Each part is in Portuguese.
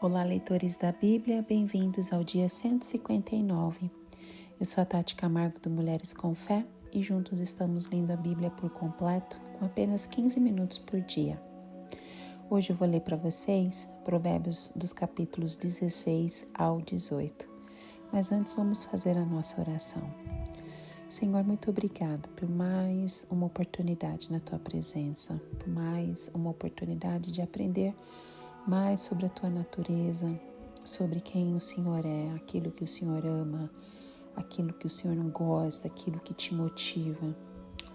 Olá, leitores da Bíblia, bem-vindos ao dia 159. Eu sou a Tati Camargo do Mulheres com Fé e juntos estamos lendo a Bíblia por completo com apenas 15 minutos por dia. Hoje eu vou ler para vocês Provérbios dos capítulos 16 ao 18. Mas antes vamos fazer a nossa oração. Senhor, muito obrigado por mais uma oportunidade na Tua presença, por mais uma oportunidade de aprender mais sobre a Tua natureza, sobre quem o Senhor é, aquilo que o Senhor ama, aquilo que o Senhor não gosta, aquilo que te motiva.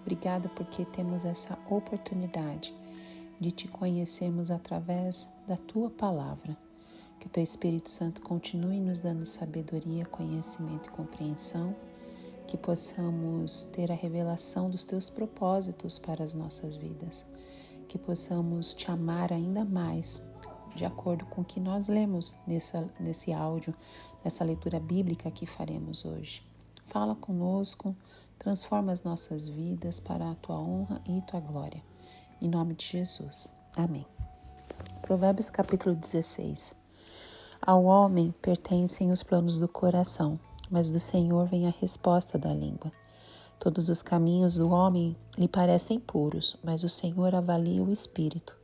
Obrigada porque temos essa oportunidade de Te conhecermos através da Tua palavra. Que o Teu Espírito Santo continue nos dando sabedoria, conhecimento e compreensão, que possamos ter a revelação dos Teus propósitos para as nossas vidas, que possamos Te amar ainda mais, de acordo com o que nós lemos nesse áudio, nessa leitura bíblica que faremos hoje. Fala conosco, transforma as nossas vidas para a Tua honra e Tua glória. Em nome de Jesus. Amém. Provérbios capítulo 16. Ao homem pertencem os planos do coração, mas do Senhor vem a resposta da língua. Todos os caminhos do homem lhe parecem puros, mas o Senhor avalia o espírito.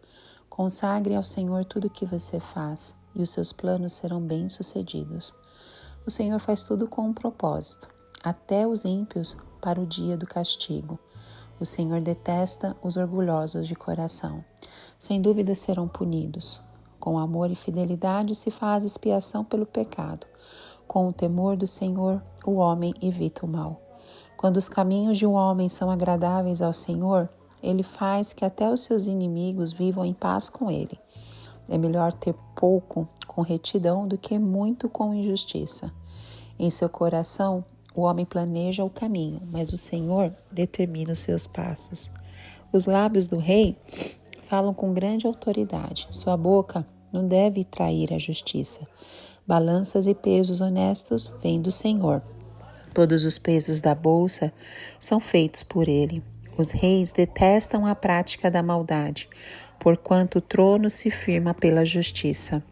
Consagre ao Senhor tudo o que você faz, e os seus planos serão bem-sucedidos. O Senhor faz tudo com um propósito, até os ímpios para o dia do castigo. O Senhor detesta os orgulhosos de coração. Sem dúvida serão punidos. Com amor e fidelidade se faz expiação pelo pecado. Com o temor do Senhor, o homem evita o mal. Quando os caminhos de um homem são agradáveis ao Senhor, Ele faz que até os seus inimigos vivam em paz com ele. É melhor ter pouco com retidão do que muito com injustiça. Em seu coração, o homem planeja o caminho, mas o Senhor determina os seus passos. Os lábios do rei falam com grande autoridade. Sua boca não deve trair a justiça. Balanças e pesos honestos vêm do Senhor. Todos os pesos da bolsa são feitos por Ele. Os reis detestam a prática da maldade, porquanto o trono se firma pela justiça.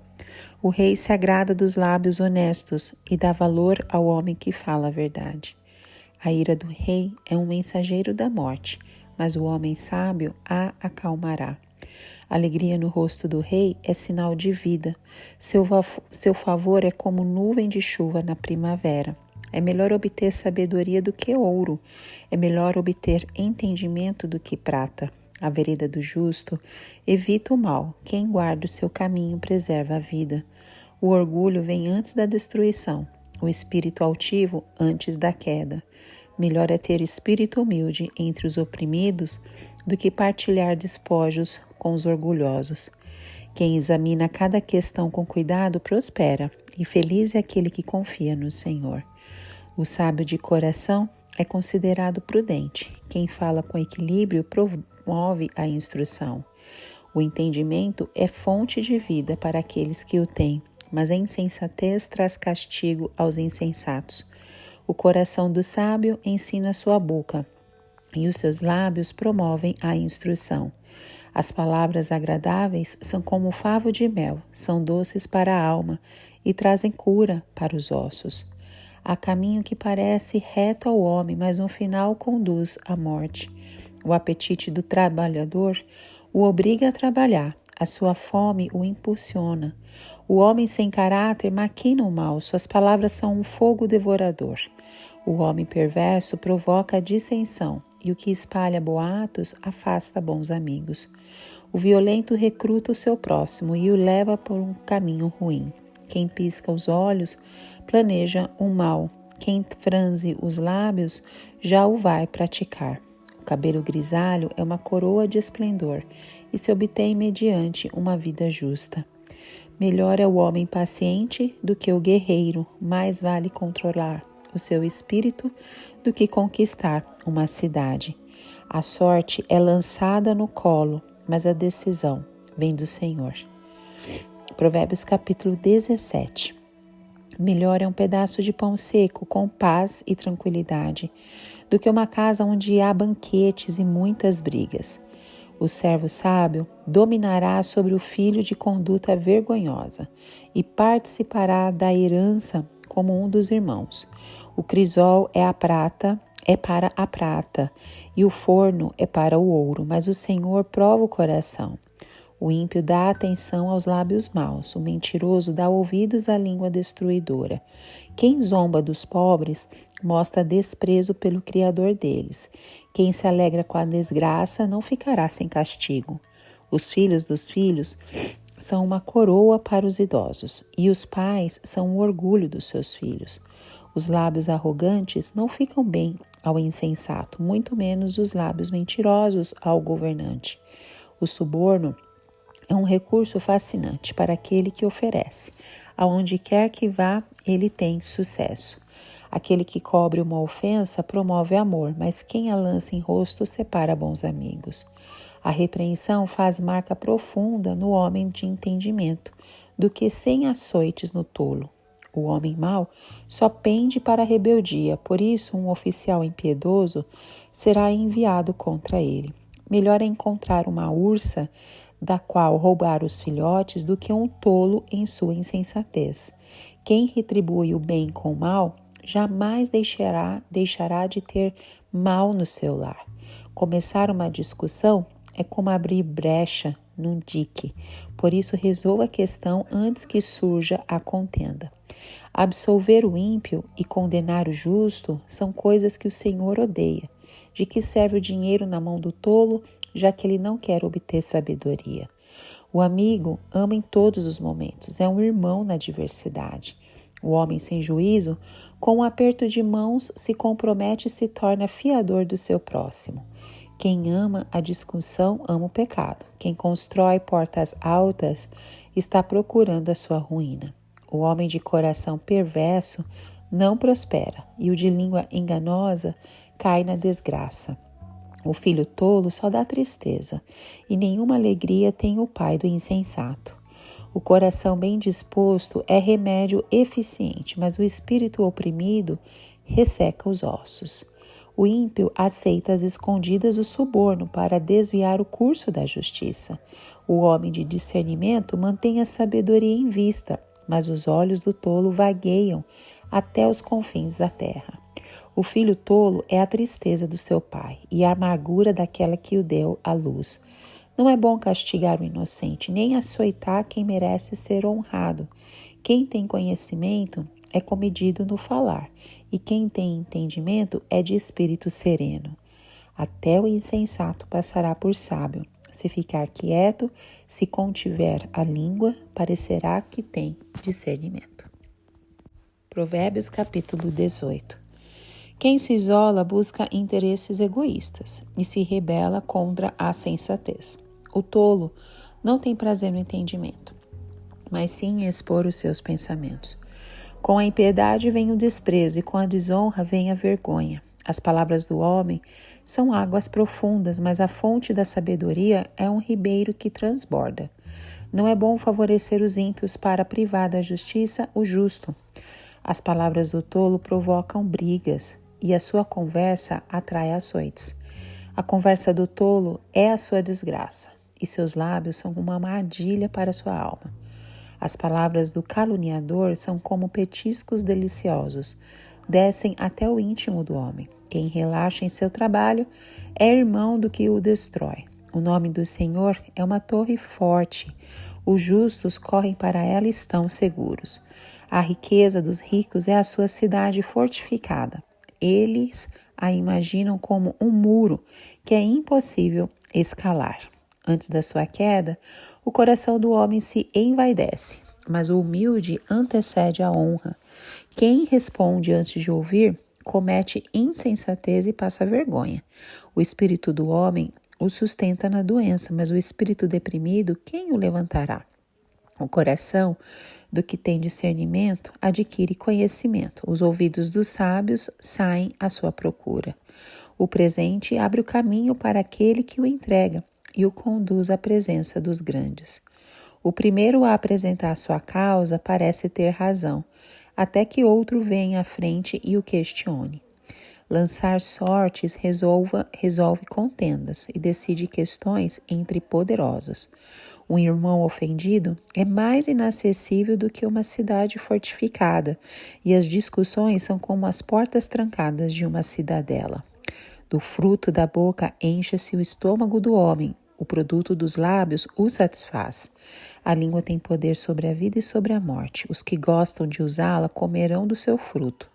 O rei se agrada dos lábios honestos e dá valor ao homem que fala a verdade. A ira do rei é um mensageiro da morte, mas o homem sábio a acalmará. Alegria no rosto do rei é sinal de vida. Seu favor é como nuvem de chuva na primavera. É melhor obter sabedoria do que ouro. É melhor obter entendimento do que prata. A vereda do justo evita o mal. Quem guarda o seu caminho preserva a vida. O orgulho vem antes da destruição. O espírito altivo antes da queda. Melhor é ter espírito humilde entre os oprimidos do que partilhar despojos com os orgulhosos. Quem examina cada questão com cuidado prospera, e feliz é aquele que confia no Senhor. O sábio de coração é considerado prudente. Quem fala com equilíbrio promove a instrução. O entendimento é fonte de vida para aqueles que o têm, mas a insensatez traz castigo aos insensatos. O coração do sábio ensina sua boca, e os seus lábios promovem a instrução. As palavras agradáveis são como favo de mel, são doces para a alma e trazem cura para os ossos. Há caminho que parece reto ao homem, mas no final conduz à morte. O apetite do trabalhador o obriga a trabalhar, a sua fome o impulsiona. O homem sem caráter maquina o mal, suas palavras são um fogo devorador. O homem perverso provoca a dissensão, e o que espalha boatos afasta bons amigos. O violento recruta o seu próximo e o leva por um caminho ruim. Quem pisca os olhos planeja o mal. Quem franze os lábios já o vai praticar. O cabelo grisalho é uma coroa de esplendor e se obtém mediante uma vida justa. Melhor é o homem paciente do que o guerreiro, mais vale controlar o seu espírito do que conquistar uma cidade. A sorte é lançada no colo, mas a decisão vem do Senhor. Provérbios capítulo 17. Melhor é um pedaço de pão seco com paz e tranquilidade do que uma casa onde há banquetes e muitas brigas. O servo sábio dominará sobre o filho de conduta vergonhosa e participará da herança como um dos irmãos. O crisol é para a prata, e o forno é para o ouro, mas o Senhor prova o coração. O ímpio dá atenção aos lábios maus, o mentiroso dá ouvidos à língua destruidora. Quem zomba dos pobres mostra desprezo pelo Criador deles. Quem se alegra com a desgraça não ficará sem castigo. Os filhos dos filhos são uma coroa para os idosos, e os pais são o orgulho dos seus filhos. Os lábios arrogantes não ficam bem ao insensato, muito menos os lábios mentirosos ao governante. O suborno é um recurso fascinante para aquele que oferece. Aonde quer que vá, ele tem sucesso. Aquele que cobre uma ofensa promove amor, mas quem a lança em rosto separa bons amigos. A repreensão faz marca profunda no homem de entendimento, do que 100 açoites no tolo. O homem mau só pende para a rebeldia, por isso um oficial impiedoso será enviado contra ele. Melhor é encontrar uma ursa da qual roubar os filhotes do que um tolo em sua insensatez. Quem retribui o bem com o mal jamais deixará de ter mal no seu lar. Começar uma discussão é como abrir brecha num dique, por isso resolva a questão antes que surja a contenda. Absolver o ímpio e condenar o justo são coisas que o Senhor odeia. De que serve o dinheiro na mão do tolo, já que ele não quer obter sabedoria? O amigo ama em todos os momentos, é um irmão na adversidade. O homem sem juízo, com um aperto de mãos, se compromete e se torna fiador do seu próximo. Quem ama a discussão ama o pecado. Quem constrói portas altas está procurando a sua ruína. O homem de coração perverso não prospera, e o de língua enganosa cai na desgraça. O filho tolo só dá tristeza, e nenhuma alegria tem o pai do insensato. O coração bem disposto é remédio eficiente, mas o espírito oprimido resseca os ossos. O ímpio aceita às escondidas o suborno para desviar o curso da justiça. O homem de discernimento mantém a sabedoria em vista, mas os olhos do tolo vagueiam até os confins da terra. O filho tolo é a tristeza do seu pai e a amargura daquela que o deu à luz. Não é bom castigar o inocente, nem açoitar quem merece ser honrado. Quem tem conhecimento é comedido no falar, e quem tem entendimento é de espírito sereno. Até o insensato passará por sábio. Se ficar quieto, se contiver a língua, parecerá que tem discernimento. Provérbios capítulo 18. Quem se isola busca interesses egoístas e se rebela contra a sensatez. O tolo não tem prazer no entendimento, mas sim em expor os seus pensamentos. Com a impiedade vem o desprezo e com a desonra vem a vergonha. As palavras do homem são águas profundas, mas a fonte da sabedoria é um ribeiro que transborda. Não é bom favorecer os ímpios para privar da justiça o justo. As palavras do tolo provocam brigas e a sua conversa atrai açoites. A conversa do tolo é a sua desgraça e seus lábios são uma armadilha para a sua alma. As palavras do caluniador são como petiscos deliciosos, descem até o íntimo do homem. Quem relaxa em seu trabalho é irmão do que o destrói. O nome do Senhor é uma torre forte. Os justos correm para ela e estão seguros. A riqueza dos ricos é a sua cidade fortificada. Eles a imaginam como um muro que é impossível escalar. Antes da sua queda, o coração do homem se envaidece, mas o humilde antecede a honra. Quem responde antes de ouvir, comete insensatez e passa vergonha. O espírito do homem o sustenta na doença, mas o espírito deprimido, quem o levantará? O coração do que tem discernimento adquire conhecimento. Os ouvidos dos sábios saem à sua procura. O presente abre o caminho para aquele que o entrega e o conduz à presença dos grandes. O primeiro a apresentar sua causa parece ter razão, até que outro venha à frente e o questione. Lançar sortes resolve contendas e decide questões entre poderosos. Um irmão ofendido é mais inacessível do que uma cidade fortificada, e as discussões são como as portas trancadas de uma cidadela. Do fruto da boca enche-se o estômago do homem, o produto dos lábios o satisfaz. A língua tem poder sobre a vida e sobre a morte. Os que gostam de usá-la comerão do seu fruto.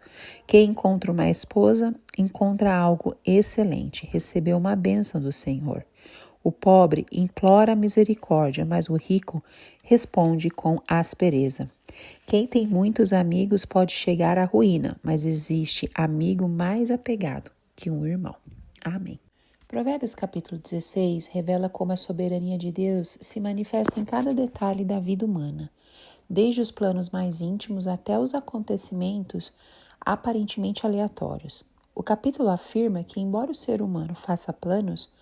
Quem encontra uma esposa, encontra algo excelente, recebeu uma bênção do Senhor. O pobre implora misericórdia, mas o rico responde com aspereza. Quem tem muitos amigos pode chegar à ruína, mas existe amigo mais apegado que um irmão. Amém. Provérbios capítulo 16 revela como a soberania de Deus se manifesta em cada detalhe da vida humana, desde os planos mais íntimos até os acontecimentos aparentemente aleatórios. O capítulo afirma que, embora o ser humano faça planos,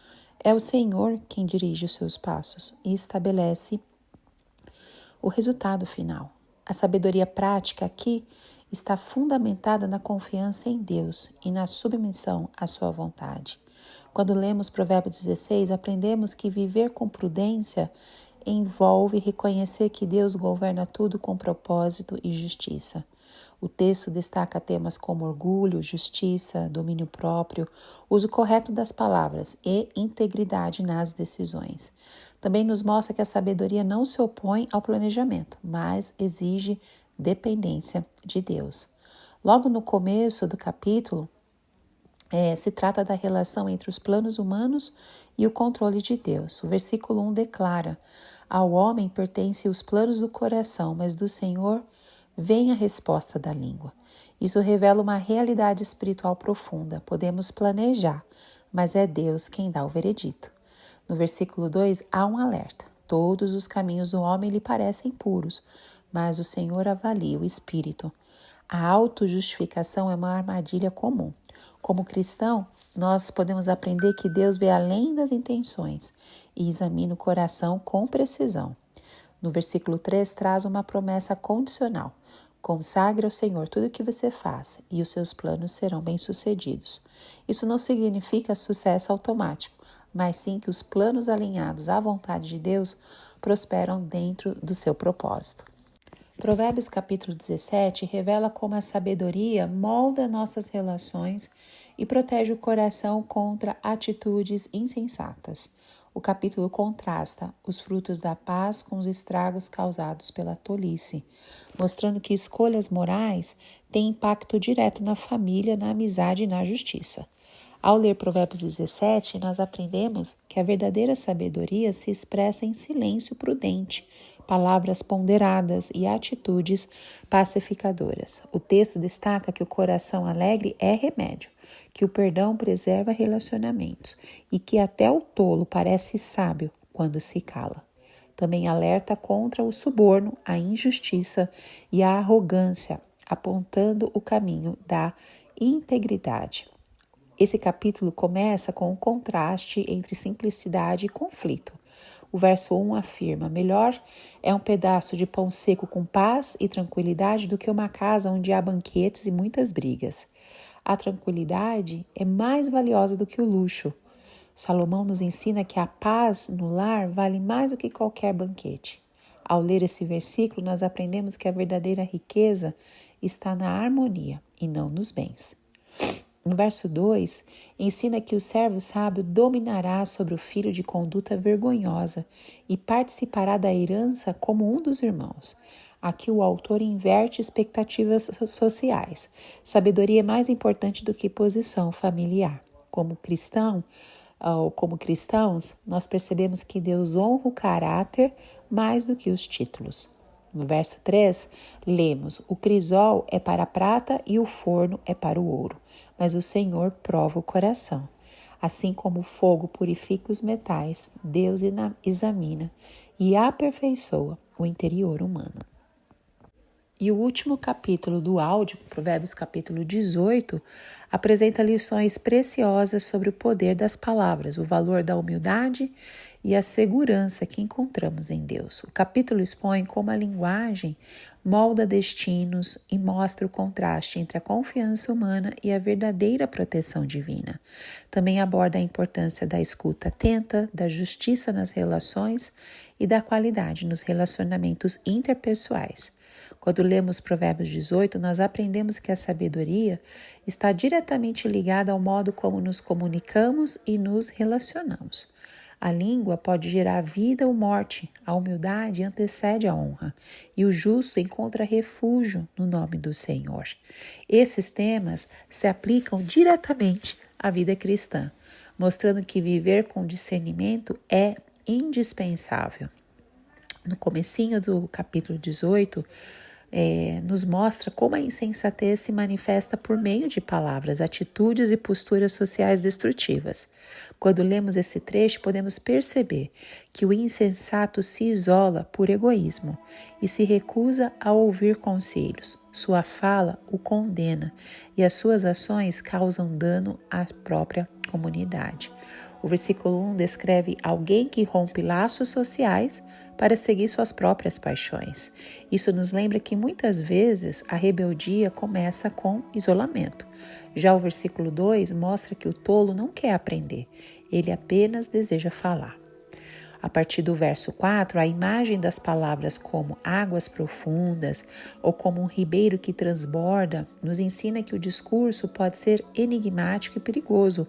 é o Senhor quem dirige os seus passos e estabelece o resultado final. A sabedoria prática aqui está fundamentada na confiança em Deus e na submissão à sua vontade. Quando lemos Provérbios 16, aprendemos que viver com prudência envolve reconhecer que Deus governa tudo com propósito e justiça. O texto destaca temas como orgulho, justiça, domínio próprio, uso correto das palavras e integridade nas decisões. Também nos mostra que a sabedoria não se opõe ao planejamento, mas exige dependência de Deus. Logo no começo do capítulo, se trata da relação entre os planos humanos e o controle de Deus. O versículo 1 declara: ao homem pertencem os planos do coração, mas do Senhor vem a resposta da língua. Isso revela uma realidade espiritual profunda. Podemos planejar, mas é Deus quem dá o veredito. No versículo 2 há um alerta: todos os caminhos do homem lhe parecem puros, mas o Senhor avalia o espírito. A autojustificação é uma armadilha comum. Como cristão, nós podemos aprender que Deus vê além das intenções e examina o coração com precisão. No versículo 3 traz uma promessa condicional: consagre ao Senhor tudo o que você faz e os seus planos serão bem-sucedidos. Isso não significa sucesso automático, mas sim que os planos alinhados à vontade de Deus prosperam dentro do seu propósito. Provérbios capítulo 17 revela como a sabedoria molda nossas relações e protege o coração contra atitudes insensatas. O capítulo contrasta os frutos da paz com os estragos causados pela tolice, mostrando que escolhas morais têm impacto direto na família, na amizade e na justiça. Ao ler Provérbios 17, nós aprendemos que a verdadeira sabedoria se expressa em silêncio prudente, palavras ponderadas e atitudes pacificadoras. O texto destaca que o coração alegre é remédio, que o perdão preserva relacionamentos e que até o tolo parece sábio quando se cala. Também alerta contra o suborno, a injustiça e a arrogância, apontando o caminho da integridade. Esse capítulo começa com um contraste entre simplicidade e conflito. O verso 1 afirma: melhor é um pedaço de pão seco com paz e tranquilidade do que uma casa onde há banquetes e muitas brigas. A tranquilidade é mais valiosa do que o luxo. Salomão nos ensina que a paz no lar vale mais do que qualquer banquete. Ao ler esse versículo, nós aprendemos que a verdadeira riqueza está na harmonia e não nos bens. No verso 2, ensina que o servo sábio dominará sobre o filho de conduta vergonhosa e participará da herança como um dos irmãos. Aqui o autor inverte expectativas sociais. Sabedoria é mais importante do que posição familiar. Como cristãos, nós percebemos que Deus honra o caráter mais do que os títulos. No verso 3, lemos: o crisol é para a prata e o forno é para o ouro, mas o Senhor prova o coração. Assim como o fogo purifica os metais, Deus examina e aperfeiçoa o interior humano. E o último capítulo do áudio, Provérbios capítulo 18, apresenta lições preciosas sobre o poder das palavras, o valor da humildade e a segurança que encontramos em Deus. O capítulo expõe como a linguagem molda destinos e mostra o contraste entre a confiança humana e a verdadeira proteção divina. Também aborda a importância da escuta atenta, da justiça nas relações e da qualidade nos relacionamentos interpessoais. Quando lemos Provérbios 18, nós aprendemos que a sabedoria está diretamente ligada ao modo como nos comunicamos e nos relacionamos. A língua pode gerar vida ou morte, a humildade antecede a honra, e o justo encontra refúgio no nome do Senhor. Esses temas se aplicam diretamente à vida cristã, mostrando que viver com discernimento é indispensável. No comecinho do capítulo 18, nos mostra como a insensatez se manifesta por meio de palavras, atitudes e posturas sociais destrutivas. Quando lemos esse trecho, podemos perceber que o insensato se isola por egoísmo e se recusa a ouvir conselhos. Sua fala o condena e as suas ações causam dano à própria comunidade. O versículo 1 descreve alguém que rompe laços sociais para seguir suas próprias paixões. Isso nos lembra que muitas vezes a rebeldia começa com isolamento. Já o versículo 2 mostra que o tolo não quer aprender, ele apenas deseja falar. A partir do verso 4, a imagem das palavras como águas profundas ou como um ribeiro que transborda nos ensina que o discurso pode ser enigmático e perigoso,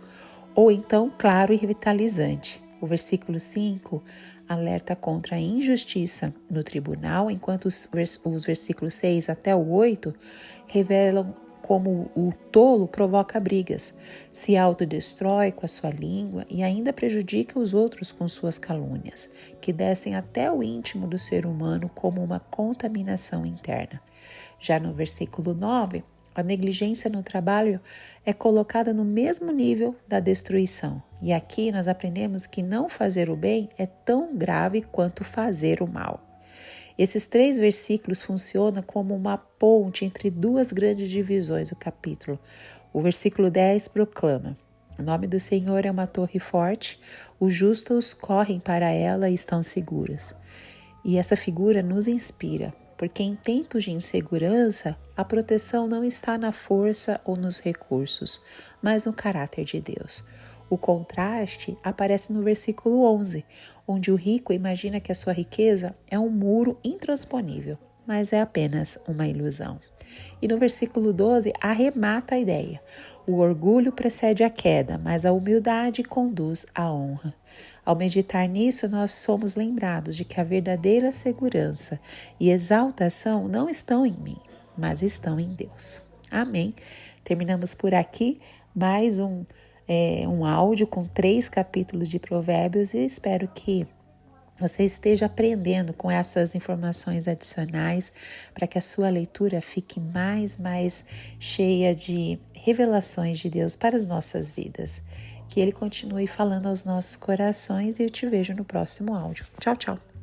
ou então claro e revitalizante. O versículo 5 alerta contra a injustiça no tribunal, enquanto os versículos 6 até o 8 revelam como o tolo provoca brigas, se autodestrói com a sua língua e ainda prejudica os outros com suas calúnias, que descem até o íntimo do ser humano como uma contaminação interna. Já no versículo 9, a negligência no trabalho é colocada no mesmo nível da destruição. E aqui nós aprendemos que não fazer o bem é tão grave quanto fazer o mal. Esses 3 versículos funcionam como uma ponte entre 2 grandes divisões do capítulo. O versículo 10 proclama: o nome do Senhor é uma torre forte, os justos correm para ela e estão seguros. E essa figura nos inspira, porque em tempos de insegurança, a proteção não está na força ou nos recursos, mas no caráter de Deus. O contraste aparece no versículo 11, onde o rico imagina que a sua riqueza é um muro intransponível, mas é apenas uma ilusão. E no versículo 12, arremata a ideia. O orgulho precede a queda, mas a humildade conduz à honra. Ao meditar nisso, nós somos lembrados de que a verdadeira segurança e exaltação não estão em mim, mas estão em Deus. Amém? Terminamos por aqui mais um áudio com 3 capítulos de Provérbios e espero que você esteja aprendendo com essas informações adicionais para que a sua leitura fique mais cheia de revelações de Deus para as nossas vidas. Que Ele continue falando aos nossos corações e eu te vejo no próximo áudio. Tchau, tchau!